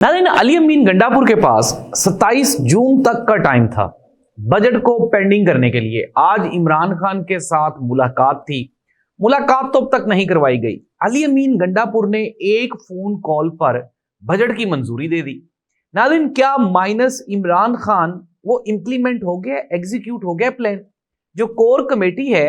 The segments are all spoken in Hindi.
नाज़रीन, अली अमीन गंडापुर के पास 27 जून तक का टाइम था बजट को पेंडिंग करने के लिए। आज इमरान खान के साथ मुलाकात थी। मुलाकात तो अब तक नहीं करवाई गई। अली अमीन गंडापुर ने एक फोन कॉल पर बजट की मंजूरी दे दी। नाज़रीन, क्या माइनस इमरान खान वो इंप्लीमेंट हो गया, एग्जीक्यूट हो गया प्लान? जो कोर कमेटी है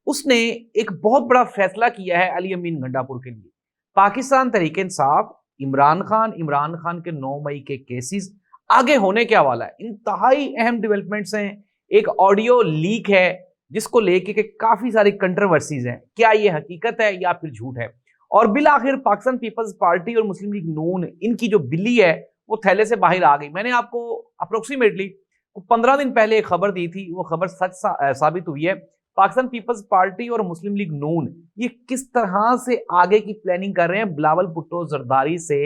उसने एक बहुत बड़ा फैसला किया है अली अमीन गंडापुर के लिए। पाकिस्तान तहरीक इंसाफ इमरान खान के 9 मई के केसेस आगे होने के हवाला है। इंतहाई अहम डेवलपमेंट्स हैं। एक ऑडियो लीक है जिसको लेके के काफी सारी कंट्रोवर्सीज हैं। क्या ये हकीकत है या फिर झूठ है? और बिल आखिर पाकिस्तान पीपल्स पार्टी और मुस्लिम लीग नून, इनकी जो बिल्ली है वो थैले से बाहर आ गई। मैंने आपको अप्रोक्सीमेटली 15 दिन पहले एक खबर दी थी, वो खबर सच साबित हुई है। पाकिस्तान पीपल्स पार्टी और मुस्लिम लीग नून ये किस तरह से आगे की प्लानिंग कर रहे हैं। बिलावल भुट्टो जरदारी से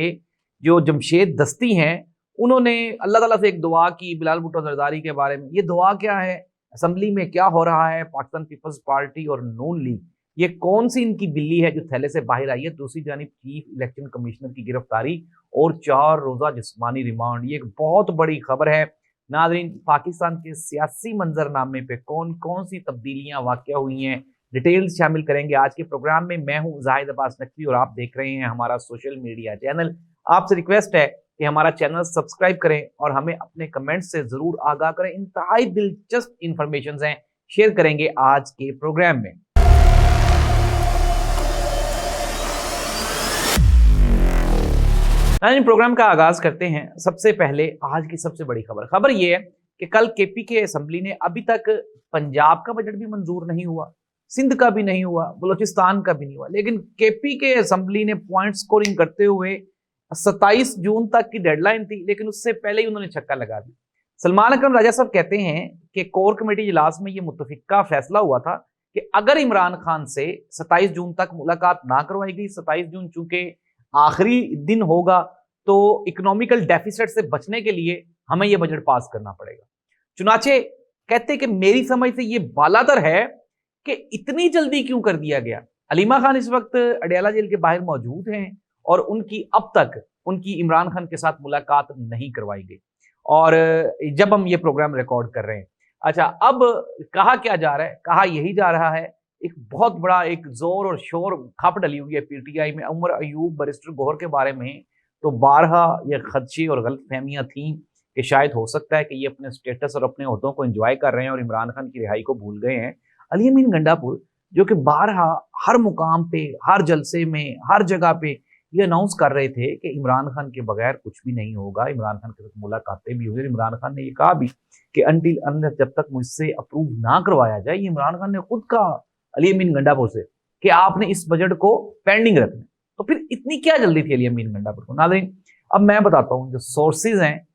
जो जमशेद दस्ती हैं, उन्होंने अल्लाह ताला से एक दुआ की बिलावल भुट्टो जरदारी के बारे में। ये दुआ क्या है? असेंबली में क्या हो रहा है? पाकिस्तान पीपल्स पार्टी और नून लीग, ये कौन सी इनकी बिल्ली है जो थैले से बाहर आई है? दूसरी जानिब चीफ इलेक्शन कमिश्नर की गिरफ्तारी और 4 रोजा जिस्मानी रिमांड, ये एक बहुत बड़ी खबर है। नाज़रीन, पाकिस्तान के सियासी मंजरनामे पे कौन कौन सी तब्दीलियां वाक़या हुई हैं, डिटेल्स शामिल करेंगे आज के प्रोग्राम में। मैं हूं जाहिद अब्बास नकवी और आप देख रहे हैं हमारा सोशल मीडिया चैनल। आपसे रिक्वेस्ट है कि हमारा चैनल सब्सक्राइब करें और हमें अपने कमेंट्स से जरूर आगाह करें। इंतहाई दिलचस्प इंफॉर्मेशन हैं, शेयर करेंगे आज के प्रोग्राम में। प्रोग्राम का आगाज करते हैं। सबसे पहले आज की सबसे बड़ी खबर यह है कि कल केपी के असेंबली ने अभी तक पंजाब का बजट भी मंजूर नहीं हुआ, सिंध का भी नहीं हुआ, बलूचिस्तान का भी नहीं हुआ, लेकिन केपी के असेंबली ने पॉइंट स्कोरिंग करते हुए 27 जून तक की डेडलाइन थी, लेकिन उससे पहले ही उन्होंने छक्का लगा दिया। सलमान अकरम राजा साहब कहते हैं कि कोर कमेटी इजलास में यह मुत्तफिका फैसला हुआ था कि अगर इमरान खान से 27 जून तक मुलाकात ना करवाई गई, 27 जून चूंकि आखिरी दिन होगा, तो इकोनॉमिकल डेफिसिट से बचने के लिए हमें यह बजट पास करना पड़ेगा। चुनाचे कहते कि मेरी समझ से यह बालादर है कि इतनी जल्दी क्यों कर दिया गया। अलीमा खान इस वक्त अडयाला जेल के बाहर मौजूद हैं और उनकी अब तक उनकी इमरान खान के साथ मुलाकात नहीं करवाई गई, और जब हम ये प्रोग्राम रिकॉर्ड कर रहे हैं। अच्छा, अब कहा क्या जा रहा है? कहा यही जा रहा है, एक बहुत बड़ा एक जोर और शोर खप डली हुई है पीटीआई में उमर अयूब बैरिस्टर गौहर के बारे में। तो बारहा ये खदशे और गलत फहमियाँ थी कि शायद हो सकता है कि ये अपने स्टेटस और अपने ओहदों को एंजॉय कर रहे हैं और इमरान खान की रिहाई को भूल गए हैं। अली अमीन गंडापुर जो कि बारहा हर मुकाम पे, हर जलसे में, हर जगह पे ये अनाउंस कर रहे थे कि इमरान खान के बगैर कुछ भी नहीं होगा, इमरान खान के साथ मुलाकातें भी होंगी। इमरान खान ने ये कहा भी कि अनटिल अनलेस, जब तक मुझसे अप्रूव ना करवाया जाए, ये इमरान खान ने खुद कहा अली अमीन गंडापुर से कि आपने इस बजट को पेंडिंग रखना। तो फिर इतनी क्या जल्दी थी अली अमीन गंडापुर को? नाज़रीन, अब मैं बताता हूँ, जो सोर्सेज हैं,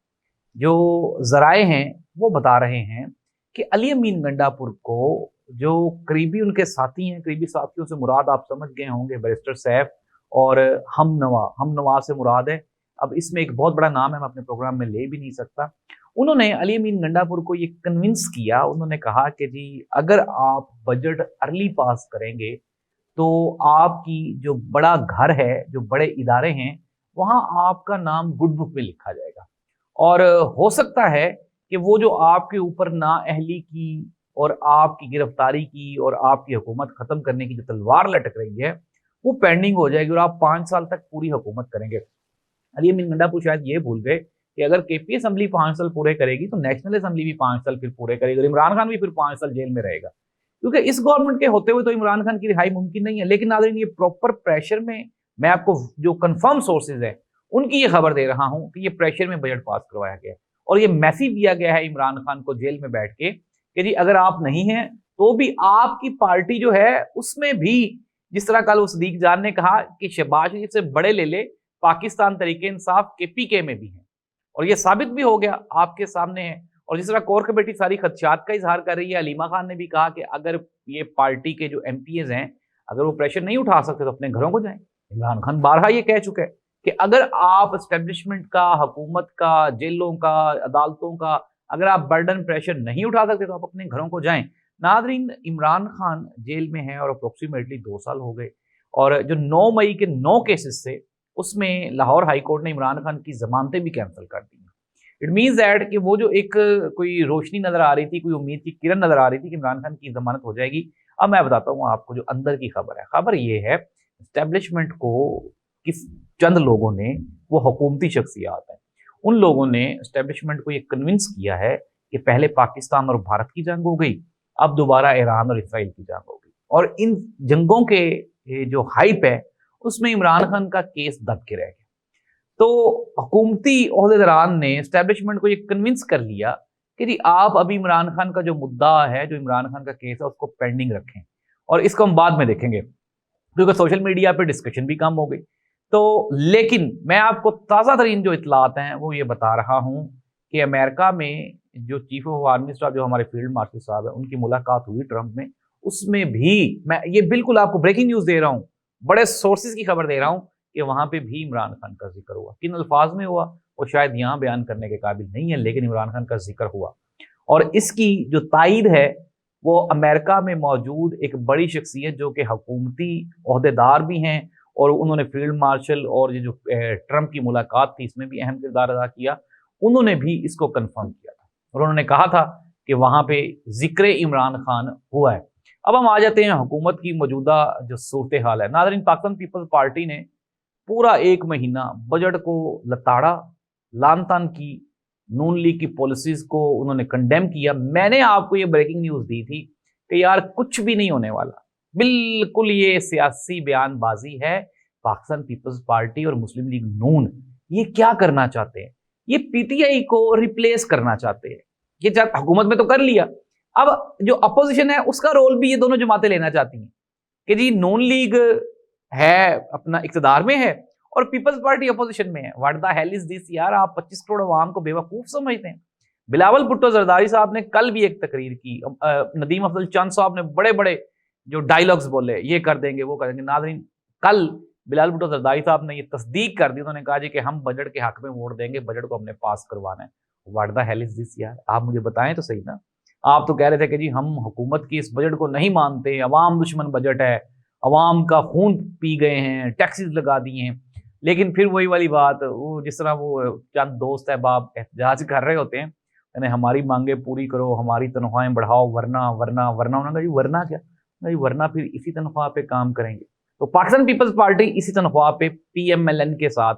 जो जराए हैं, वो बता रहे हैं कि अली अमीन गंडापुर को जो करीबी उनके साथी हैं, करीबी साथियों से मुराद आप समझ गए होंगे बैरिस्टर सैफ और हमनवा से मुराद है। अब इसमें एक बहुत बड़ा नाम है, मैं अपने प्रोग्राम में ले भी नहीं सकता। उन्होंने अली अमीन गंडापुर को ये कन्विंस किया, उन्होंने कहा कि जी अगर आप बजट अर्ली पास करेंगे तो आपकी जो बड़ा घर है, जो बड़े इदारे हैं, वहां आपका नाम गुड बुक में लिखा जाएगा। और हो सकता है कि वो जो आपके ऊपर नाअहली की और आपकी गिरफ्तारी की और आपकी हुकूमत खत्म करने की जो तलवार लटक रही है, वो पेंडिंग हो जाएगी और आप 5 साल तक पूरी हुकूमत करेंगे। अली अमीन गंडापुर शायद ये भूल गए कि अगर केपी असेंबली 5 साल पूरे करेगी तो नेशनल असेंबली भी 5 साल फिर पूरे करेगी और इमरान खान भी फिर 5 साल जेल में रहेगा, क्योंकि इस गवर्नमेंट के होते हुए तो इमरान खान की रिहाई मुमकिन नहीं है। लेकिन नाज़रीन, ये प्रॉपर प्रेशर में, मैं आपको जो कंफर्म सोर्सेज है उनकी ये खबर दे रहा हूं कि ये प्रेशर में बजट पास करवाया गया और ये मैसेज दिया गया है इमरान खान को जेल में बैठ के कि जी अगर आप नहीं हैं तो भी आपकी पार्टी जो है उसमें भी, जिस तरह कल उस सदीक जान ने कहा कि शहबाज शरीफ से बड़े ले ले, पाकिस्तान तहरीक इंसाफ केपीके में भी है, और ये साबित भी हो गया, आपके सामने है। और जिस तरह कोर कमेटी सारी खदशात का इजहार कर रही है, अलीमा खान ने भी कहा कि अगर ये पार्टी के जो एमपीएज हैं, अगर वो प्रेशर नहीं उठा सकते तो अपने घरों को जाएं। इमरान खान बारहा ये कह चुके हैं कि अगर आप एस्टेब्लिशमेंट का, हुकूमत का, जेलों का, अदालतों का अगर आप बर्डन प्रेशर नहीं उठा सकते तो आप अपने घरों को जाएं। नादरीन, इमरान खान जेल में है और अप्रोक्सीमेटली 2 साल हो गए, और जो 9 मई के 9 केसेस थे उसमें लाहौर हाई कोर्ट ने इमरान खान की जमानतें भी कैंसिल कर दी। इट मीन्स दैट कि वो जो एक कोई रोशनी नजर आ रही थी, कोई उम्मीद की किरण नजर आ रही थी कि इमरान खान की जमानत हो जाएगी। अब मैं बताता हूँ आपको जो अंदर की खबर है। खबर ये है, एस्टेब्लिशमेंट को किस चंद लोगों ने, वो हुकूमती शख्सियात हैं, उन लोगों ने एस्टेब्लिशमेंट को ये कन्विंस किया है कि पहले पाकिस्तान और भारत की जंग हो गई, अब दोबारा ईरान और इसराइल की जंग हो गई, और इन जंगों के जो हाइप है उसमें इमरान खान का केस दब के रह गया। तो हुकूमती ओहदेदारान ने एस्टेब्लिशमेंट को ये कन्विंस कर लिया कि जी आप अभी इमरान खान का जो मुद्दा है, जो इमरान खान का केस है, उसको पेंडिंग रखें और इसको हम बाद में देखेंगे, क्योंकि सोशल मीडिया पे डिस्कशन भी कम हो गई। तो लेकिन मैं आपको ताज़ा तरीन जो इतलात हैं वो ये बता रहा हूँ कि अमेरिका में जो चीफ ऑफ आर्मी स्टाफ, जो हमारे फील्ड मार्शल साहब है, उनकी मुलाकात हुई ट्रंप में। उसमें भी मैं ये बिल्कुल आपको ब्रेकिंग न्यूज़ दे रहा हूँ, बड़े सोर्सेज की खबर दे रहा हूँ कि वहां पे भी इमरान खान का जिक्र हुआ। किन अल्फाज में हुआ वो शायद यहाँ बयान करने के काबिल नहीं है, लेकिन इमरान खान का जिक्र हुआ। और इसकी जो तायद है वो अमेरिका में मौजूद एक बड़ी शख्सियत जो कि हुकूमती ओहदेदार भी हैं, और उन्होंने फील्ड मार्शल और ये जो ट्रंप की मुलाकात थी इसमें भी अहम किरदार अदा किया, उन्होंने भी इसको कन्फर्म किया था और उन्होंने कहा था कि वहां पे जिक्र इमरान खान हुआ है। अब हम आ जाते हैं हुकूमत की मौजूदा जो सूरत हाल है। नाज़रीन, पाकिस्तान पीपल्स पार्टी ने पूरा एक महीना बजट को लताड़ा, लान तान की, नून लीग की पॉलिसीज को उन्होंने कंडेम किया। मैंने आपको ये ब्रेकिंग न्यूज़ दी थी कि यार कुछ भी नहीं होने वाला, बिल्कुल ये सियासी बयानबाजी है। पाकिस्तान पीपल्स पार्टी और मुस्लिम लीग नून ये क्या करना चाहते हैं? ये पीटीआई को रिप्लेस करना चाहते हैं। ये हुकूमत में तो कर लिया, अब जो अपोजिशन है उसका रोल भी ये दोनों जमातें लेना चाहती हैं कि जी नून लीग है अपना इक्तदार में है और पीपल्स पार्टी अपोजिशन में है। What the hell is this यार, आप 25 करोड़ अवाम को बेवकूफ समझते हैं। बिलावल भुट्टो जरदारी साहब ने कल भी एक तकरीर की, नदीम अफजल चंद साहब ने बड़े बड़े जो डायलॉग्स बोले, ये कर देंगे वो कर देंगे। नाज़रीन, कल बिलावल भुट्टो जरदारी साहब ने ये तस्दीक कर दी, उन्होंने कहा जी कि हम बजट के हक में वोट देंगे, बजट को हमने पास करवाना है। What the hell is this यार, आप मुझे बताएं तो सही ना। आप तो कह रहे थे कि जी हम हुकूमत की इस बजट को नहीं मानते, अवाम दुश्मन बजट है, अवाम का खून पी गए हैं, टैक्सेस लगा दिए हैं। लेकिन फिर वही वाली बात, वो जिस तरह वो चंद दोस्त अहबाब एहतजाज कर रहे होते हैं, यानी हमारी मांगे पूरी करो, हमारी तनख्वाहें बढ़ाओ, वरना वरना वरना। उन्होंने कहा जी वरना क्या? नहीं, वरना फिर इसी तनख्वाह पे काम करेंगे। तो पाकिस्तान पीपल्स पार्टी इसी तनख्वाह पे पीएमएलएन के साथ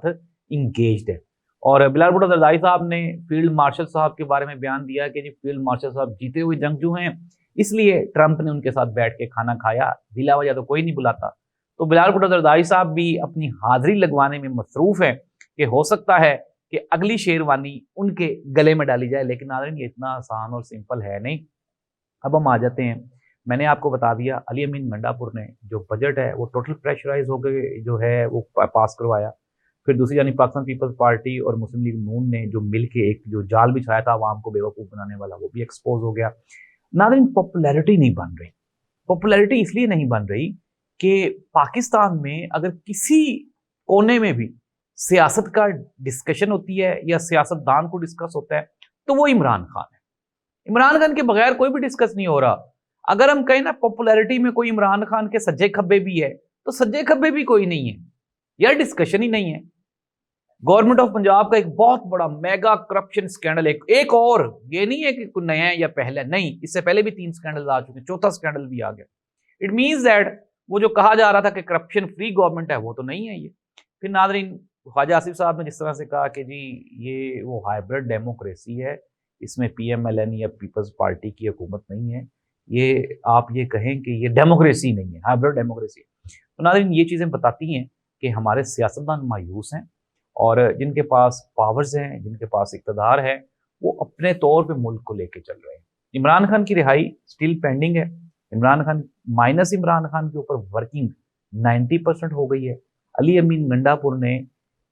इंगेज्ड है। और बिलावल भुट्टो जरदारी साहब ने फील्ड मार्शल साहब के बारे में बयान दिया कि जी फील्ड मार्शल साहब जीते हुए जंगजू हैं, इसलिए ट्रंप ने उनके साथ बैठ के खाना खाया, बिला वजह तो कोई नहीं बुलाता। तो बिलावल भुट्टो जरदारी साहब भी अपनी हाजिरी लगवाने में मसरूफ है कि हो सकता है कि अगली शेरवानी उनके गले में डाली जाए। लेकिन नाज़रीन, ये इतना आसान और सिंपल है नहीं। अब हम आ जाते हैं, मैंने आपको बता दिया अली अमीन गंडापुर ने जो बजट है वो टोटल प्रेशराइज हो गए जो है वो पास करवाया। फिर दूसरी जानी पाकिस्तान पीपल्स पार्टी और मुस्लिम लीग नून ने जो मिलके एक जो जाल बिछाया था आवाम को बेवकूफ़ बनाने वाला, वो भी एक्सपोज हो गया। नाज़रीन, पॉपुलैरिटी नहीं बन रही। पॉपुलैरिटी इसलिए नहीं बन रही कि पाकिस्तान में अगर किसी कोने में भी सियासत का डिस्कशन होती है या सियासतदान को डिस्कस होता है तो वो इमरान खान है। इमरान खान के बगैर कोई भी डिस्कस नहीं हो रहा। अगर हम कहें ना पॉपुलैरिटी में कोई इमरान खान के सज्जे खब्बे भी है, तो सज्जे खब्बे भी कोई नहीं है यार, डिस्कशन ही नहीं है। गवर्नमेंट ऑफ पंजाब का एक बहुत बड़ा मेगा करप्शन स्कैंडल, एक और, ये नहीं है कि कोई नया है या पहले, नहीं, इससे पहले भी 3 स्कैंडल आ चुके, चौथा स्कैंडल भी आ गया। इट मीन्स दैट वो जो कहा जा रहा था कि करप्शन फ्री गवर्नमेंट है, वो तो नहीं है ये। फिर नाज़रीन, ख्वाजा आसिफ साहब ने जिस तरह से कहा कि जी ये वो हाइब्रिड डेमोक्रेसी है, इसमें पीएमएलएन या पीपल्स पार्टी की हुकूमत नहीं है, ये आप ये कहें कि ये डेमोक्रेसी नहीं है, हाइब्रिड डेमोक्रेसी है। तो नाज़रीन, ये चीज़ें बताती हैं कि हमारे सियासतदान मायूस हैं और जिनके पास पावर्स हैं, जिनके पास इक़्तिदार है, वो अपने तौर पे मुल्क को लेके चल रहे हैं। इमरान खान की रिहाई स्टिल पेंडिंग है। इमरान खान माइनस इमरान खान के ऊपर वर्किंग 90% हो गई है। अली अमीन गंडापुर ने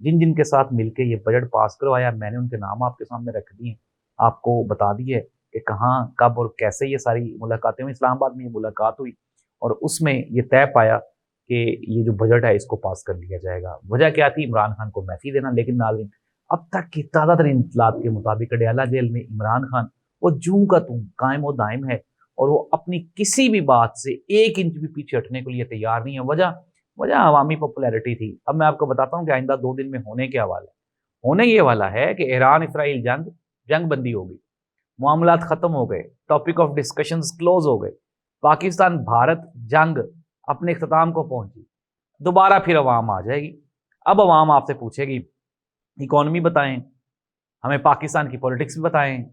जिन जिन के साथ मिलके ये बजट पास करवाया, मैंने उनके नाम आपके सामने रख दिए, आपको बता दिए कि कहाँ, कब और कैसे ये सारी मुलाकातें हुई। इस्लामाबाद में ये मुलाकात हुई और उसमें ये तय पाया कि ये जो बजट है इसको पास कर लिया जाएगा। वजह क्या थी? इमरान खान को मैफी देना। लेकिन नाज़रीन, अब तक की ताज़ा तरीन इत्तलात के मुताबिक अडयाला जेल में इमरान खान वो जूं का तूं कायम और दायम है और वो अपनी किसी भी बात से 1 इंच भी पीछे हटने के लिए तैयार नहीं है। वजह वजह अवामी पॉपुलैरिटी थी। अब मैं आपको बताता हूँ कि आइंदा 2 दिन में होने क्या वाला है। होने ये वाला है कि ईरान इसराइल जंग बंदी हो गई, मामलात खत्म हो गए, टॉपिक ऑफ डिस्कशंस क्लोज हो गए, पाकिस्तान भारत जंग अपने इख्तिताम को पहुंची, दोबारा फिर अवाम आ जाएगी। अब अवाम आपसे पूछेगी इकॉनमी बताएं, हमें पाकिस्तान की पॉलिटिक्स भी बताएं,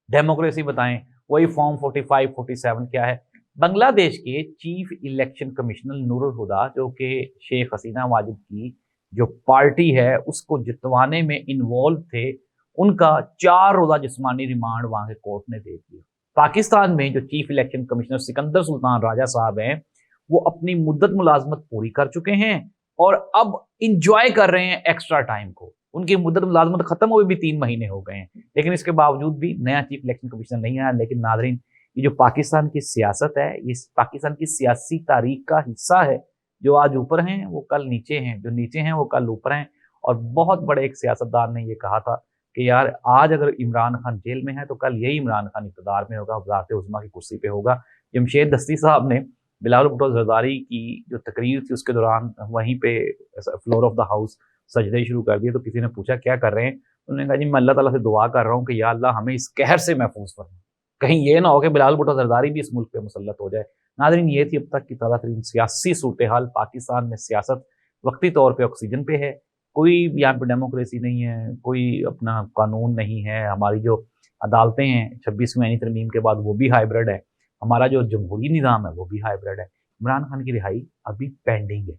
डेमोक्रेसी बताएं, वही फॉर्म 45 47 क्या है। बांग्लादेश के चीफ इलेक्शन कमिश्नर नूरुल हुदा, जो कि शेख हसीना वाजिद की जो पार्टी है उसको जितवाने में इन्वॉल्व थे, उनका 4 रोजा जिस्मानी रिमांड वहां के कोर्ट ने दे दिया। पाकिस्तान में जो chief election commissioner Sikandar Sultan Raja साहब हैं, वो अपनी मुद्दत मुलाजमत पूरी कर चुके हैं और अब इंजॉय कर रहे हैं एक्स्ट्रा टाइम को। उनकी मुद्दत मुलाजमत खत्म हुए भी 3 महीने हो गए हैं, लेकिन इसके बावजूद भी नया चीफ इलेक्शन कमिश्नर नहीं आया। लेकिन नाजरीन, ये जो पाकिस्तान की सियासत है, ये पाकिस्तान की सियासी तारीख का हिस्सा है। जो आज ऊपर हैं वो कल नीचे हैं, जो नीचे हैं वो कल ऊपर हैं। और बहुत बड़े एक सियासतदान ने ये कहा था कि यार आज अगर इमरान खान जेल में है तो कल यही इमरान खान इक़्तिदार में होगा, वज़ारत उज़्मा की कुर्सी पे होगा। जमशेद दस्ती साहब ने बिलावल भुट्टो ज़रदारी की जो तकरीर थी उसके दौरान वहीं पे फ्लोर ऑफ द हाउस सजदे शुरू कर दिए। तो किसी ने पूछा क्या कर रहे हैं, उन्होंने कहा जी मैं अल्लाह ताला से दुआ कर रहा हूँ कि या अल्लाह हमें इस कहर से महफूज फरमा, कहीं ये ना हो कि बिलावल भुट्टो ज़रदारी भी इस मुल्क पे मुसल्लत हो जाए। नाज़रीन, ये थी अब तक की ताज़ा तरीन सियासी सूरत हाल। पाकिस्तान में सियासत वक्ती तौर पर ऑक्सीजन पे है, कोई यहाँ पे डेमोक्रेसी नहीं है, कोई अपना कानून नहीं है। हमारी जो अदालतें हैं 26वीं आईनी तरमीम के बाद वो भी हाइब्रिड है, हमारा जो जमहूरी निज़ाम है वो भी हाइब्रिड है। इमरान खान की रिहाई अभी पेंडिंग है।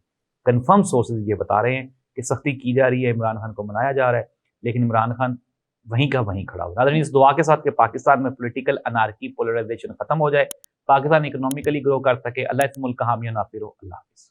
कन्फर्म सोर्सेज ये बता रहे हैं कि सख्ती की जा रही है, इमरान खान को मनाया जा रहा है, लेकिन इमरान खान वहीं का वहीं खड़ा हो। नाज़रीन, इस दुआ के साथ कि पाकिस्तान में पॉलिटिकल अनार्की, पोलराइजेशन खत्म हो जाए, पाकिस्तान इकोनॉमिकली ग्रो कर सके। अल्लाह इस मुल्क का हामी और नासिर हो। अल्लाह हाफ़िज़।